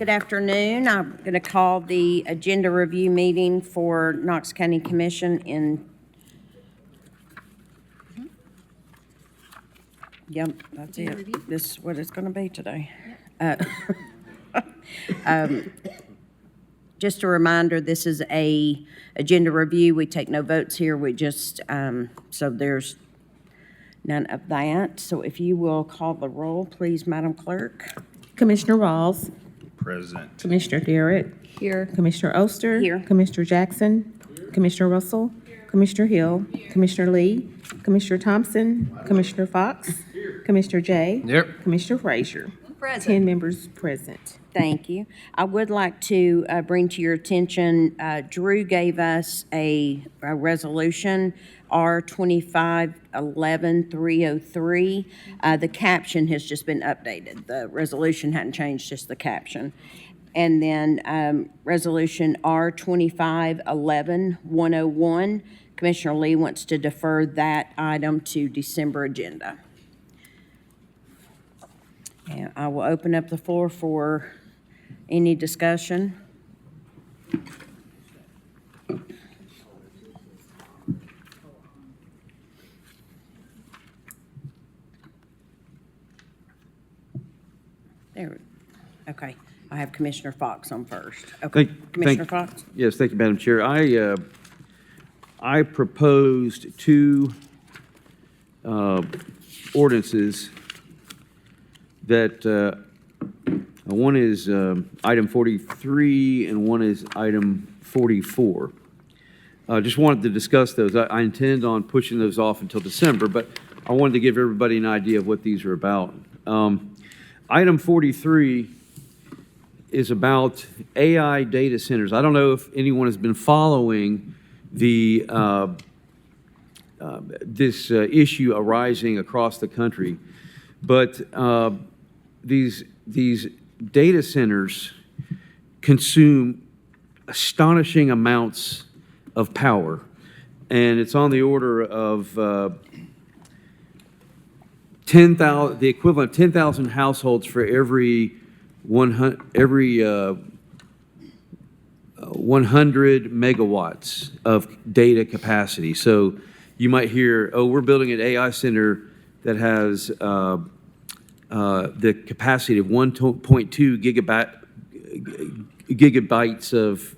Good afternoon. I'm going to call the agenda review meeting for Knox County Commission in. Yep, that's it. This is what it's going to be today. Just a reminder, this is a agenda review. We take no votes here. We just, so there's none of that. So if you will call the roll, please, Madam Clerk. Commissioner Rawls. Present. Commissioner Garrett. Here. Commissioner Oster. Here. Commissioner Jackson. Here. Commissioner Russell. Here. Commissioner Hill. Here. Commissioner Lee. Commissioner Thompson. Commissioner Fox. Here. Commissioner Jay. Yep. Commissioner Frazier. Present. 10 members present. Thank you. I would like to bring to your attention, Drew gave us a resolution, R2511-303. The caption has just been updated. The resolution hadn't changed, just the caption. And then resolution R2511-101. Commissioner Lee wants to defer that item to December agenda. And I will open up the floor for any discussion. There, okay. I have Commissioner Fox on first. Okay, Commissioner Fox? Yes, thank you, Madam Chair. I proposed two ordinances that one is item 43 and one is item 44. Just wanted to discuss those. I intend on pushing those off until December, but I wanted to give everybody an idea of what these are about. Item 43 is about AI data centers. I don't know if anyone has been following the this issue arising across the country, but these data centers consume astonishing amounts of power, and it's on the order of 10,000, the equivalent of 10,000 households for every 100 megawatts of data capacity. So you might hear, oh, we're building an AI center that has the capacity of 1.2 gigabytes of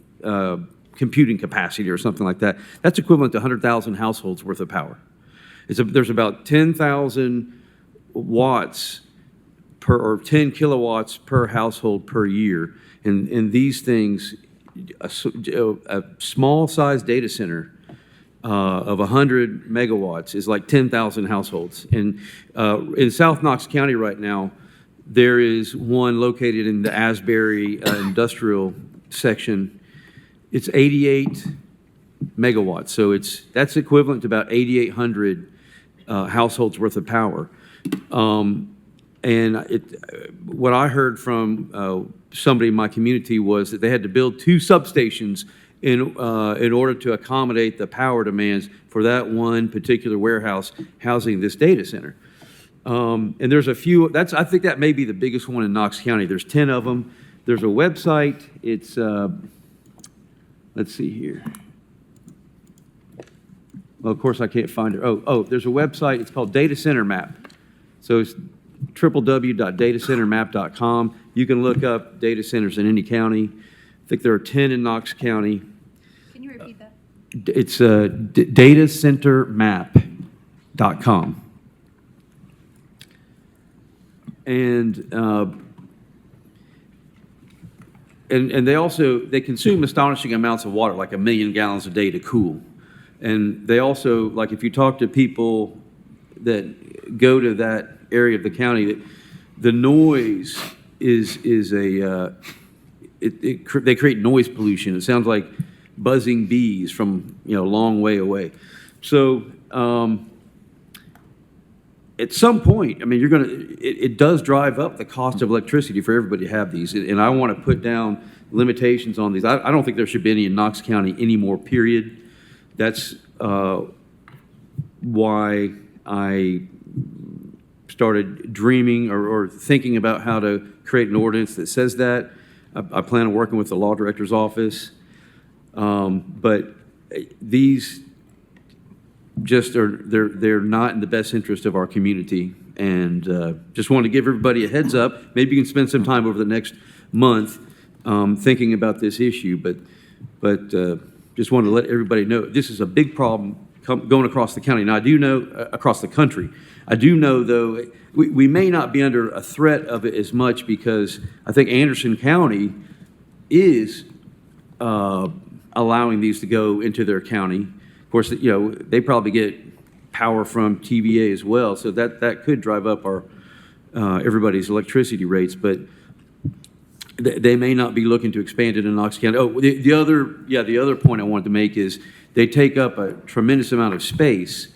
computing capacity or something like that. That's equivalent to 100,000 households worth of power. There's about 10,000 watts per, or 10 kilowatts per household per year. And these things, a small-sized data center of 100 megawatts is like 10,000 households. And in South Knox County right now, there is one located in the Asbury industrial section. It's 88 megawatts, so that's equivalent to about 8,800 households worth of power. And what I heard from somebody in my community was that they had to build two substations in order to accommodate the power demands for that one particular warehouse housing this data center. And there's a few, I think that may be the biggest one in Knox County. There's 10 of them. There's a website. It's, let's see here. Well, of course I can't find it. Oh, there's a website. It's called Data Center Map. So it's www.datacentermap.com. You can look up data centers in any county. I think there are 10 in Knox County. Can you repeat that? It's datacentermap.com. And they consume astonishing amounts of water, like 1 million gallons a day to cool. And they also, like if you talk to people that go to that area of the county, the noise they create noise pollution. It sounds like buzzing bees from a long way away. So at some point, I mean, it does drive up the cost of electricity for everybody to have these. And I want to put down limitations on these. I don't think there should be any in Knox County anymore, period. That's why I started dreaming or thinking about how to create an ordinance that says that. I plan on working with the law director's office. But these just they're not in the best interest of our community. And just wanted to give everybody a heads up. Maybe you can spend some time over the next month thinking about this issue. But just wanted to let everybody know this is a big problem going across the county. Now, I do know across the country. I do know, though, we may not be under a threat of it as much because I think Anderson County is allowing these to go into their county. Of course, you know, they probably get power from TVA as well, so that could drive up our everybody's electricity rates, but they may not be looking to expand it in Knox County. Oh, the other point I wanted to make is they take up a tremendous amount of space,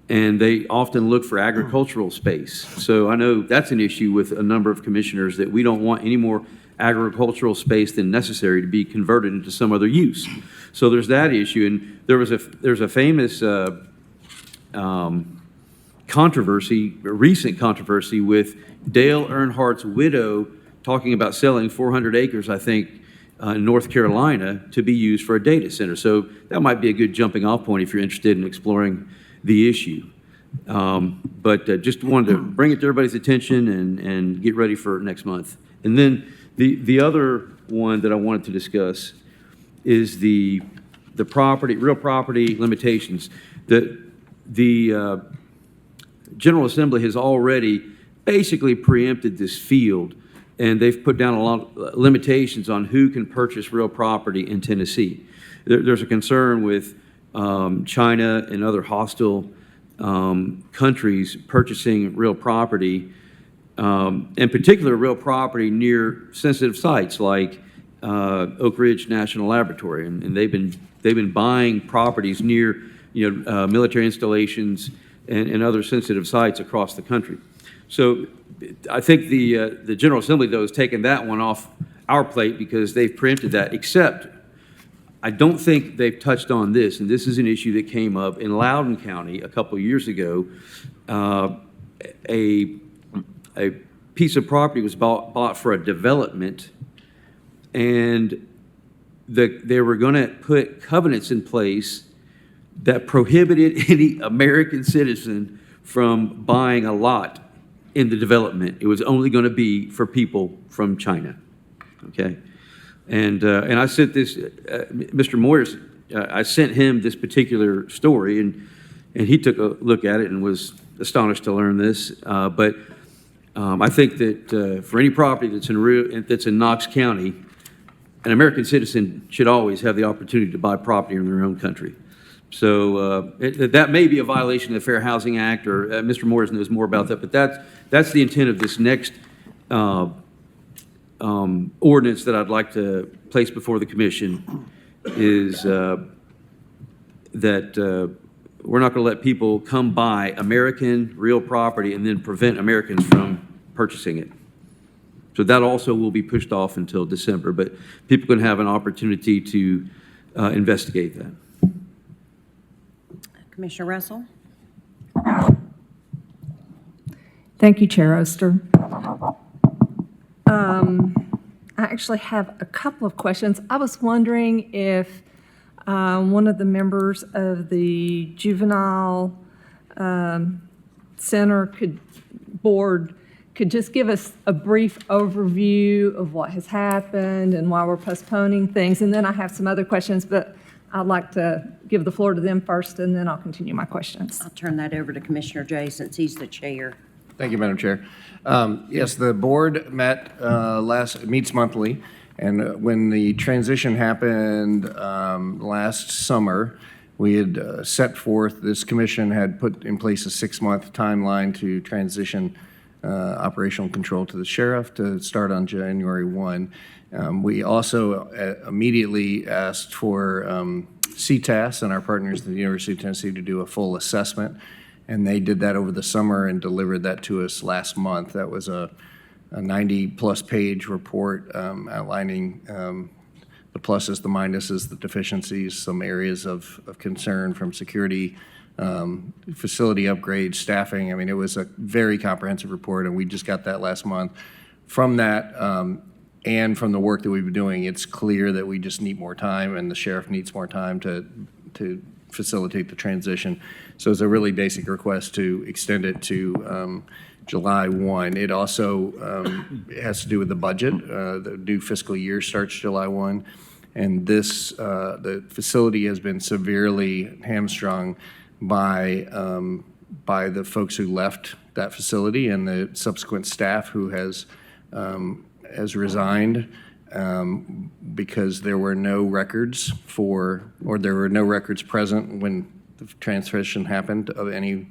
and they often look for agricultural space. So I know that's an issue with a number of commissioners, that we don't want any more agricultural space than necessary to be converted into some other use. So there's that issue, and there's a famous controversy, a recent controversy with Dale Earnhardt's widow talking about selling 400 acres, I think, in North Carolina to be used for a data center. So that might be a good jumping off point if you're interested in exploring the issue. But just wanted to bring it to everybody's attention and get ready for next month. And then the other one that I wanted to discuss is the real property limitations. The General Assembly has already basically preempted this field, and they've put down a lot of limitations on who can purchase real property in Tennessee. There's a concern with China and other hostile countries purchasing real property, in particular real property near sensitive sites like Oak Ridge National Laboratory, and they've been buying properties near military installations and other sensitive sites across the country. So I think the General Assembly, though, has taken that one off our plate because they've preempted that, except I don't think they've touched on this, and this is an issue that came up in Loudoun County a couple of years ago. A piece of property was bought for a development, and they were going to put covenants in place that prohibited any American citizen from buying a lot in the development. It was only going to be for people from China, okay? And I sent this, Mr. Moyers, I sent him this particular story, and he took a look at it and was astonished to learn this. But I think that for any property that's in Knox County, an American citizen should always have the opportunity to buy property in their own country. So that may be a violation of the Fair Housing Act, or Mr. Moyers knows more about that, but that's the intent of this next ordinance that I'd like to place before the commission, is that we're not going to let people come buy American real property and then prevent Americans from purchasing it. So that also will be pushed off until December, but people can have an opportunity to investigate that. Commissioner Russell? Thank you, Chair Oster. I actually have a couple of questions. I was wondering if one of the members of the Juvenile Center board could just give us a brief overview of what has happened and why we're postponing things. And then I have some other questions, but I'd like to give the floor to them first, and then I'll continue my questions. I'll turn that over to Commissioner Jay since he's the chair. Thank you, Madam Chair. Yes, the board meets monthly, and when the transition happened last summer, we had set forth, this commission had put in place a 6-month timeline to transition operational control to the sheriff to start on January 1. We also immediately asked for CTAS and our partners at the University of Tennessee to do a full assessment, and they did that over the summer and delivered that to us last month. That was a 90-plus page report outlining the pluses, the minuses, the deficiencies, some areas of concern from security, facility upgrades, staffing. I mean, it was a very comprehensive report, and we just got that last month. From that, and from the work that we've been doing, it's clear that we just need more time, and the sheriff needs more time to facilitate the transition. So it's a really basic request to extend it to July 1. It also has to do with the budget. The new fiscal year starts July 1. And this, the facility has been severely hamstrung by the folks who left that facility and the subsequent staff who has resigned because there were no records there were no records present when the transition happened of any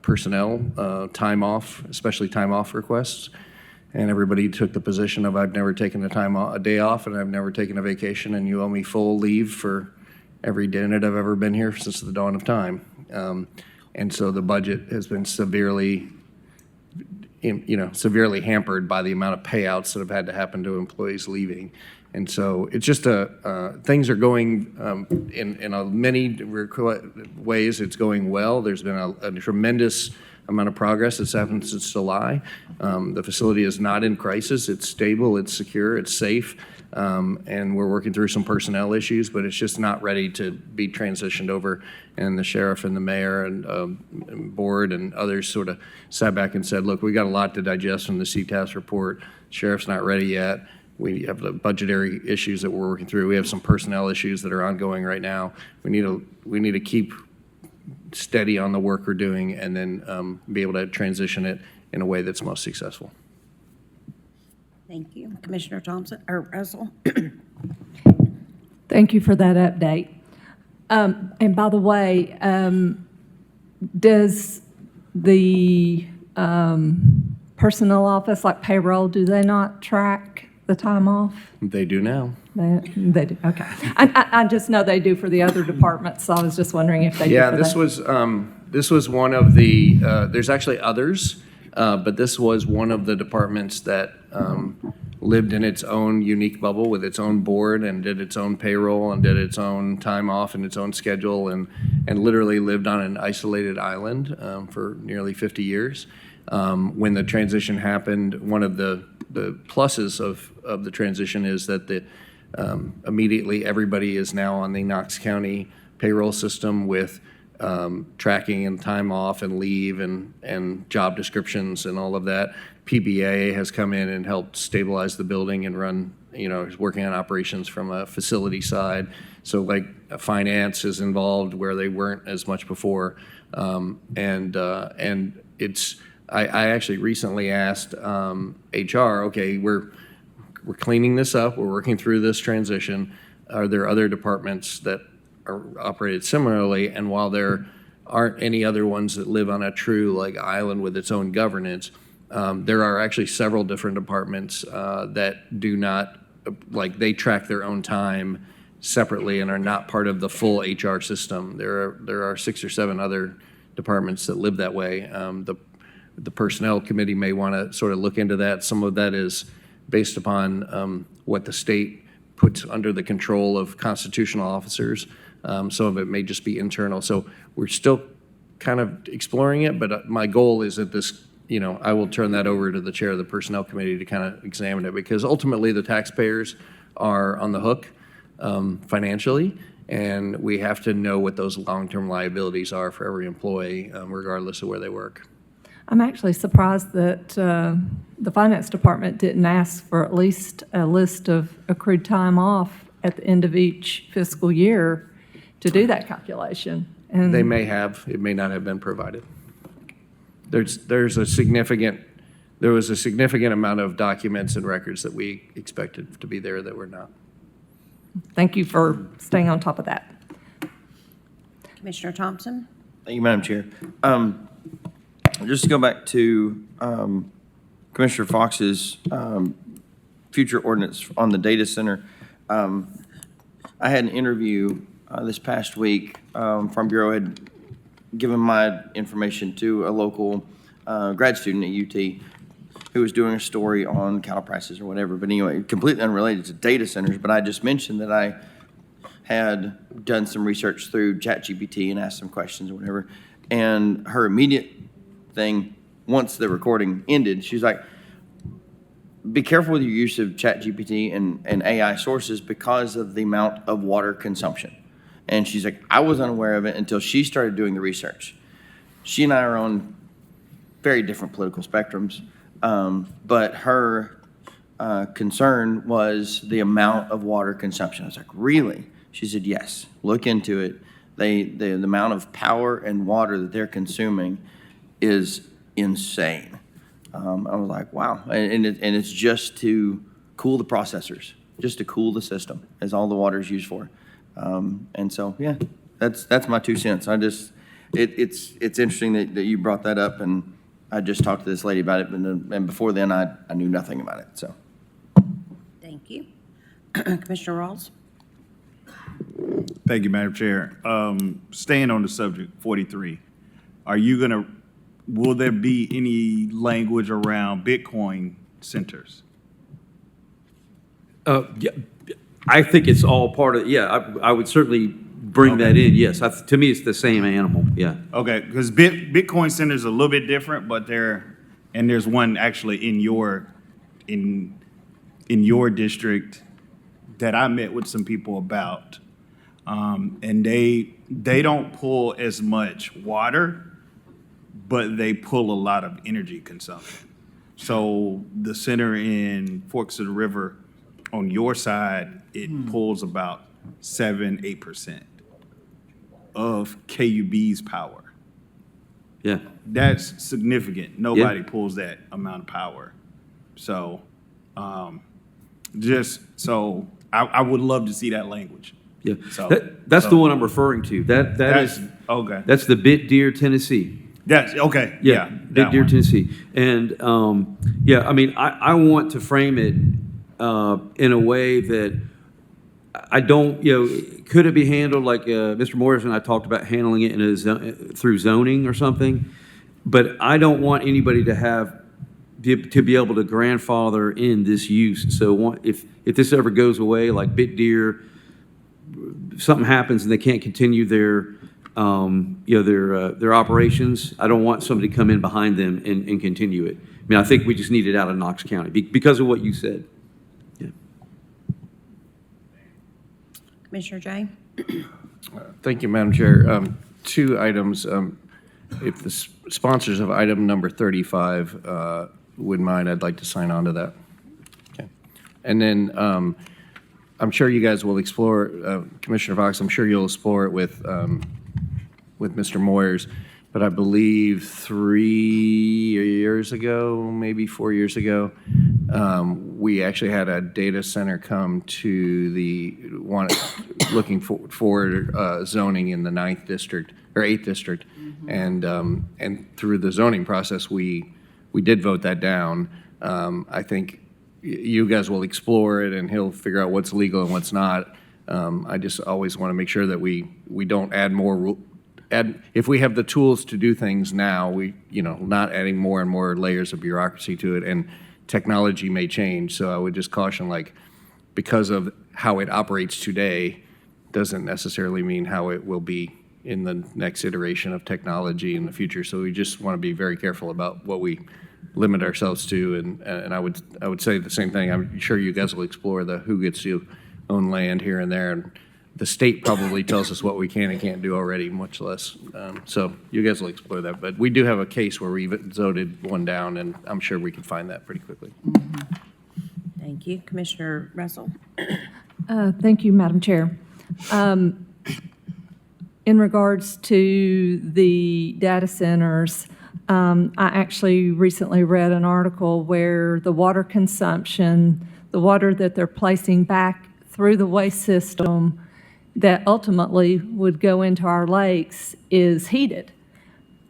personnel time off, especially time off requests. And everybody took the position of, I've never taken a day off, and I've never taken a vacation, and you owe me full leave for every day that I've ever been here since the dawn of time. And so the budget has been severely hampered by the amount of payouts that have had to happen to employees leaving. And so it's just things are going in many ways. It's going well. There's been a tremendous amount of progress that's happened since July. The facility is not in crisis. It's stable, it's secure, it's safe, and we're working through some personnel issues, but it's just not ready to be transitioned over. And the sheriff and the mayor and board and others sort of sat back and said, look, we got a lot to digest from the CTAS report. Sheriff's not ready yet. We have the budgetary issues that we're working through. We have some personnel issues that are ongoing right now. We need to keep steady on the work we're doing and then be able to transition it in a way that's most successful. Thank you. Commissioner Thompson, or Russell? Thank you for that update. And by the way, does the personnel office, like payroll, do they not track the time off? They do now. They do, okay. I just know they do for the other departments, so I was just wondering if they do Yeah, for this was one of the, there's actually others, but this was one of the departments that lived in its own unique bubble with its own board and did its own payroll and did its own time off and its own schedule and literally lived on an isolated island for nearly 50 years. When the transition happened, one of the pluses of the transition is that immediately everybody is now on the Knox County payroll system with tracking and time off and leave and job descriptions and all of that. PBA has come in and helped stabilize the building and run, is working on operations from a facility side. So like finance is involved where they weren't as much before. And it's, I actually recently asked HR, okay, we're cleaning this up, we're working through this transition. Are there other departments that are operated similarly? And while there aren't any other ones that live on a true island with its own governance, there are actually several different departments that do not, they track their own time separately and are not part of the full HR system. There are 6 or 7 other departments that live that way. The personnel committee may want to sort of look into that. Some of that is based upon what the state puts under the control of constitutional officers. Some of it may just be internal. So we're still kind of exploring it, but my goal is that this, I will turn that over to the chair of the personnel committee to kind of examine it, because ultimately the taxpayers are on the hook financially, and we have to know what those long-term liabilities are for every employee, regardless of where they work. I'm actually surprised that the finance department didn't ask for at least a list of accrued time off at the end of each fiscal year to do that calculation. And They may have, it may not have been provided. There was a significant amount of documents and records that we expected to be there that were not. Thank you for staying on top of that. Commissioner Thompson? Thank you, Madam Chair. Just to go back to Commissioner Fox's future ordinance on the data center, I had an interview this past week from Bureau. Had given my information to a local grad student at UT who was doing a story on cattle prices or whatever. But anyway, completely unrelated to data centers. But I just mentioned that I had done some research through ChatGPT and asked some questions or whatever. And her immediate thing, once the recording ended, she's like, be careful with your use of ChatGPT and AI sources because of the amount of water consumption. And she's like, I was unaware of it until she started doing the research. She and I are on very different political spectrums, but her concern was the amount of water consumption. I was like, really? She said, yes, look into it. The amount of power and water that they're consuming is insane. I was like, wow. And it's just to cool the processors, just to cool the system is all the water is used for. And so, yeah, that's my 2 cents. It's interesting that you brought that up, and I just talked to this lady about it, and before then, I knew nothing about it, so. Thank you. Commissioner Rawls? Thank you, Madam Chair. Staying on the subject, 43, will there be any language around Bitcoin centers? Yeah, I think it's all part of, I would certainly bring that in, yes. To me, it's the same animal, yeah. Okay, because Bitcoin centers are a little bit different, but there's one actually in your district that I met with some people about. And they don't pull as much water, but they pull a lot of energy consumption. So the center in Forks of the River, on your side, it pulls about 7-8% of KUB's power. Yeah. That's significant. Nobody pulls that amount of power. So, I would love to see that language. Yeah, So- that's the one I'm referring to. That is, okay. that's the Bit Deer, Tennessee. That's okay. Yeah, that Bit Deer, one. Tennessee. And, I mean, I want to frame it in a way that I don't, could it be handled like Mr. Morris and I talked about handling it through zoning or something? But I don't want anybody to be able to grandfather in this use. So if this ever goes away, like Bit Deer, something happens and they can't continue their operations, I don't want somebody to come in behind them and continue it. I mean, I think we just need it out of Knox County because of what you said. Yeah. Commissioner Jay? Thank you, Madam Chair. 2 items. If the sponsors of item number 35 wouldn't mind, I'd like to sign on to that. Okay. And then I'm sure you guys will explore, Commissioner Fox, I'm sure you'll explore it with Mr. Moyers, but I believe 3 years ago, maybe 4 years ago, we actually had a data center come to the one looking for zoning in the 9th district or 8th district, and through the zoning process, we did vote that down. I think you guys will explore it, and he'll figure out what's legal and what's not. I just always want to make sure that we don't add more. If we have the tools to do things now, not adding more and more layers of bureaucracy to it, and technology may change. So I would just caution, because of how it operates today, doesn't necessarily mean how it will be in the next iteration of technology in the future. So we just want to be very careful about what we limit ourselves to. And I would say the same thing. I'm sure you guys will explore who gets to own land here and there. And the state probably tells us what we can and can't do already, much less. So you guys will explore that. But we do have a case where we voted one down, and I'm sure we can find that pretty quickly. Thank you. Commissioner Russell? Thank you, Madam Chair. In regards to the data centers, I actually recently read an article where the water consumption, the water that they're placing back through the waste system that ultimately would go into our lakes is heated.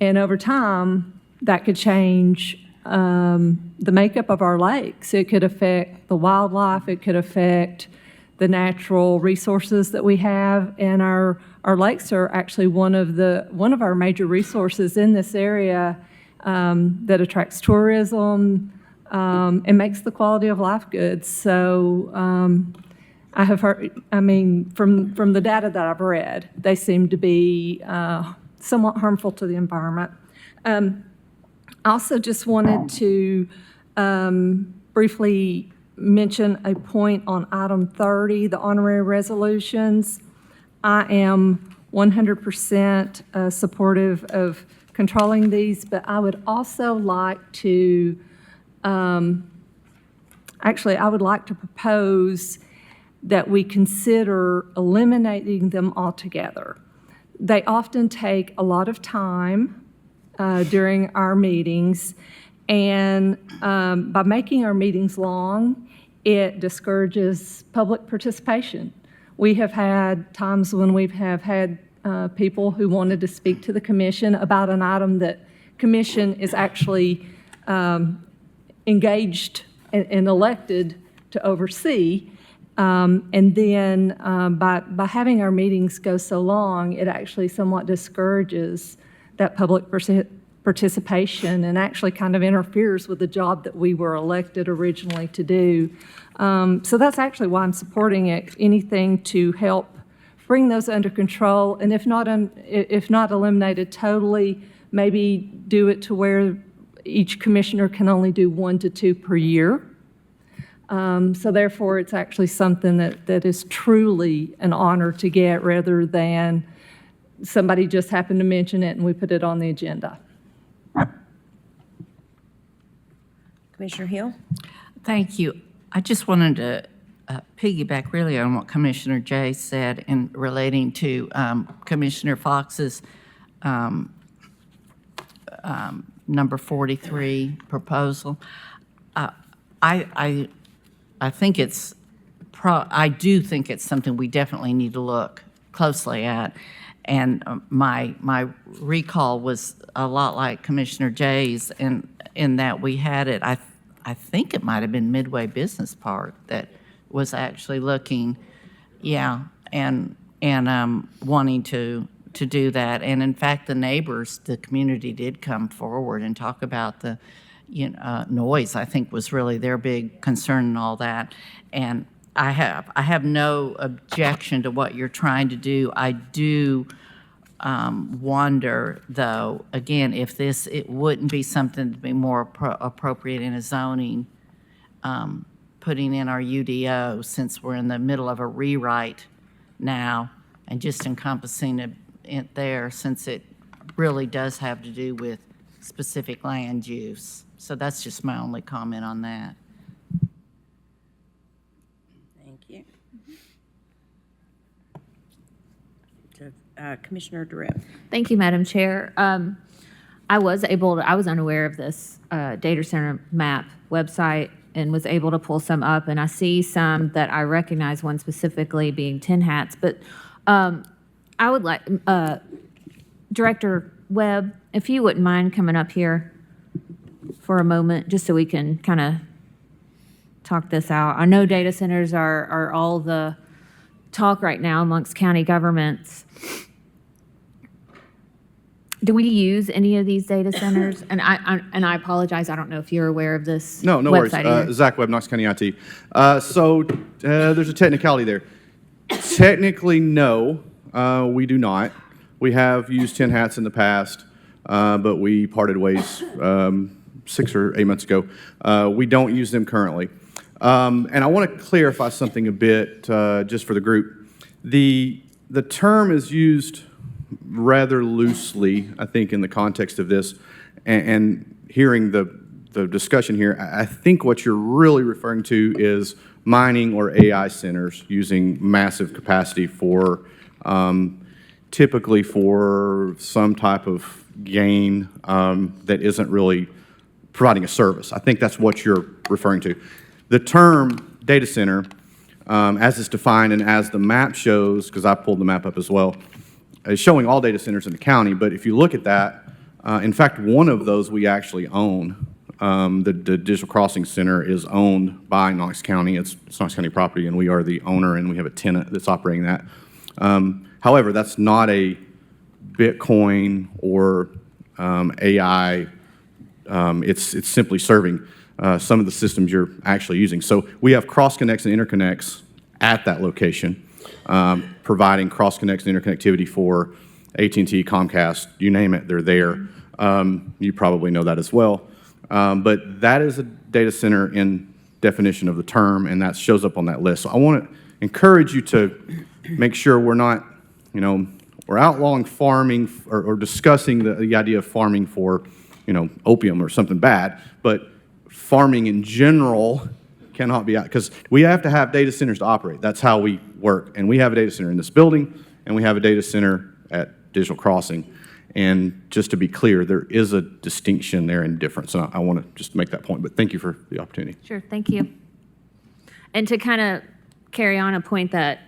And over time, that could change the makeup of our lakes. It could affect the wildlife. It could affect the natural resources that we have. And our lakes are actually one of our major resources in this area that attracts tourism and makes the quality of life good. So I have heard, from the data that I've read, they seem to be somewhat harmful to the environment. I also just wanted to briefly mention a point on item 30, the honorary resolutions. I am 100% supportive of controlling these, but I would also like to, actually, I would like to propose that we consider eliminating them altogether. They often take a lot of time during our meetings, and by making our meetings long, it discourages public participation. We have had times when we have had people who wanted to speak to the commission about an item that commission is actually engaged and elected to oversee. And then by having our meetings go so long, it actually somewhat discourages that public participation and actually kind of interferes with the job that we were elected originally to do. So that's actually why I'm supporting it, anything to help bring those under control, and if not eliminated totally, maybe do it to where each commissioner can only do 1 to 2 per year. So therefore, it's actually something that is truly an honor to get rather than somebody just happened to mention it and we put it on the agenda. Commissioner Hill? Thank you. I just wanted to piggyback really on what Commissioner Jay said in relating to Commissioner Fox's number 43 proposal. I think I do think it's something we definitely need to look closely at. And my recall was a lot like Commissioner Jay's in that we had it, I think it might have been Midway Business Park that was actually looking, and wanting to do that. And in fact, the neighbors, the community did come forward and talk about the noise, I think, was really their big concern and all that. And I have no objection to what you're trying to do. I do wonder, though, again, if it wouldn't be something to be more appropriate in a zoning, putting in our UDO, since we're in the middle of a rewrite now, and just encompassing it there, since it really does have to do with specific land use. So that's just my only comment on that. Thank you. Commissioner Durrett? Thank you, Madam Chair. I was unaware of this data center map website and was able to pull some up, and I see some that I recognize, one specifically being Tin Hats, but I would like, Director Webb, if you wouldn't mind coming up here for a moment, just so we can kind of talk this out. I know data centers are all the talk right now amongst county governments. Do we use any of these data centers? And I apologize, I don't know if you're aware of this No worries. website either. Zach Webb, Knox County IT. There's a technicality there. Technically, no, we do not. We have used Tin Hats in the past, but we parted ways 6 or 8 months ago. We don't use them currently. And I want to clarify something a bit just for the group. The term is used rather loosely, I think, in the context of this, and hearing the discussion here, I think what you're really referring to is mining or AI centers using massive capacity for, typically for some type of gain that isn't really providing a service. I think that's what you're referring to. The term data center, as it's defined and as the map shows, because I pulled the map up as well, is showing all data centers in the county. But if you look at that, in fact, one of those we actually own. The Digital Crossing Center is owned by Knox County. It's Knox County property, and we are the owner, and we have a tenant that's operating that. However, that's not a Bitcoin or AI. It's simply serving some of the systems you're actually using. So we have cross connects and interconnects at that location, providing cross connects and interconnectivity for AT&T, Comcast, you name it, they're there. You probably know that as well. But that is a data center in definition of the term, and that shows up on that list. So I want to encourage you to make sure we're not, we're outlawing farming or discussing the idea of farming for, opium or something bad, but farming in general cannot be out, because we have to have data centers to operate. That's how we work. And we have a data center in this building, and we have a data center at Digital Crossing. And just to be clear, there is a distinction there and difference. And I want to just make that point, but thank you for the opportunity. Sure, thank you. And to kind of carry on a point that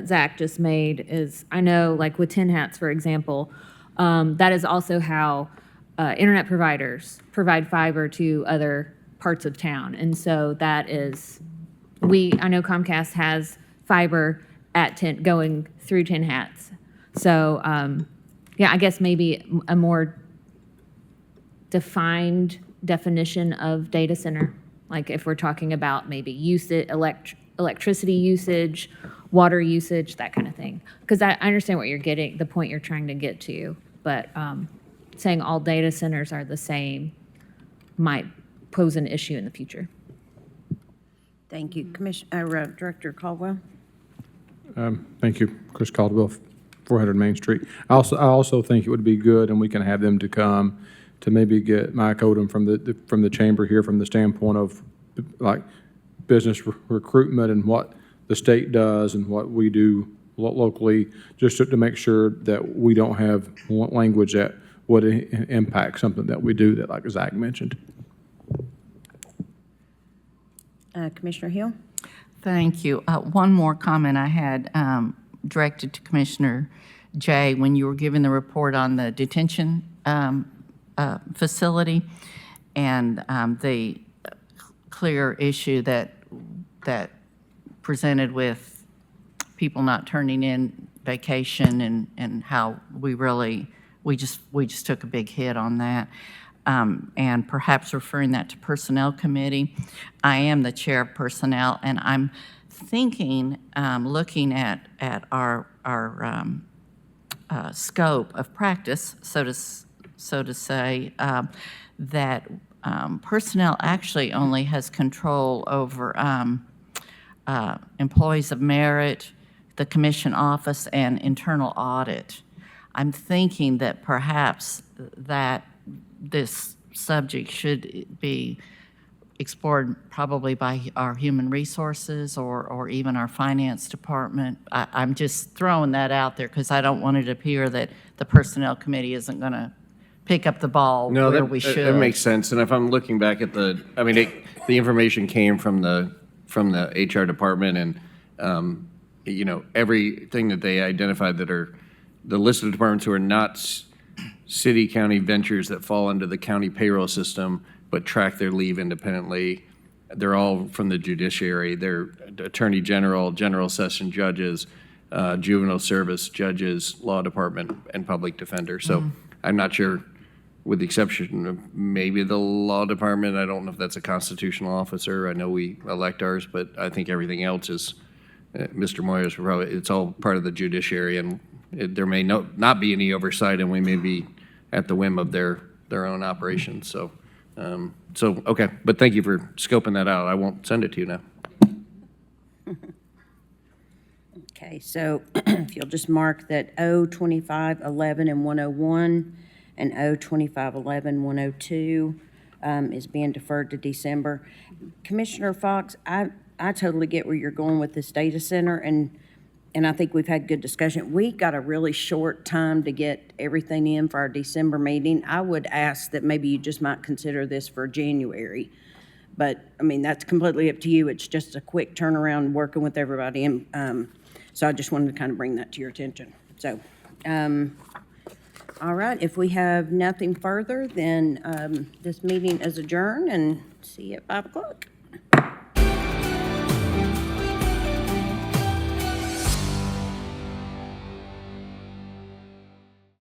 Zach just made is, I know like with Tin Hats, for example, that is also how internet providers provide fiber to other parts of town. And so that is, I know Comcast has fiber going through Tin Hats. So, yeah, I guess maybe a more defined definition of data center, like if we're talking about maybe usage, electricity usage, water usage, that kind of thing. Because I understand what you're getting, the point you're trying to get to, but saying all data centers are the same might pose an issue in the future. Thank you. Director Caldwell? Thank you, Chris Caldwell, 400 Main Street. I also think it would be good, and we can have them to come to maybe get Mike Odom from the chamber here, from the standpoint of like business recruitment and what the state does and what we do locally, just to make sure that we don't have language that would impact something that we do, that like Zach mentioned. Commissioner Hill? Thank you. One more comment I had directed to Commissioner Jay when you were giving the report on the detention facility and the clear issue that presented with people not turning in vacation and how we just took a big hit on that. And perhaps referring that to Personnel Committee. I am the chair of Personnel, and I'm thinking, looking at our scope of practice, so to say, that Personnel actually only has control over employees of merit, the commission office, and internal audit. I'm thinking that perhaps that this subject should be explored probably by our human resources or even our finance department. I'm just throwing that out there because I don't want it to appear that the Personnel Committee isn't going to pick up the ball where we should. That makes sense. And if I'm looking back at the information came from the HR department, and everything that they identified that are the list of departments who are not city county ventures that fall under the county payroll system but track their leave independently. They're all from the judiciary. They're attorney general, general session judges, juvenile service judges, law department, and public defender. So I'm not sure, with the exception of maybe the law department, I don't know if that's a constitutional officer. I know we elect ours, but I think everything else is, Mr. Moyers, it's all part of the judiciary, and there may not be any oversight, and we may be at the whim of their own operations. So, okay, but thank you for scoping that out. I won't send it to you now. Okay, so if you'll just mark that O2511 and 101 and O2511, 102 is being deferred to December. Commissioner Fox, I totally get where you're going with this data center, and I think we've had good discussion. We got a really short time to get everything in for our December meeting. I would ask that maybe you just might consider this for January. But, I mean, that's completely up to you. It's just a quick turnaround working with everybody. And so I just wanted to kind of bring that to your attention. So, all right, if we have nothing further, then this meeting is adjourned, and see you at 5 o'clock.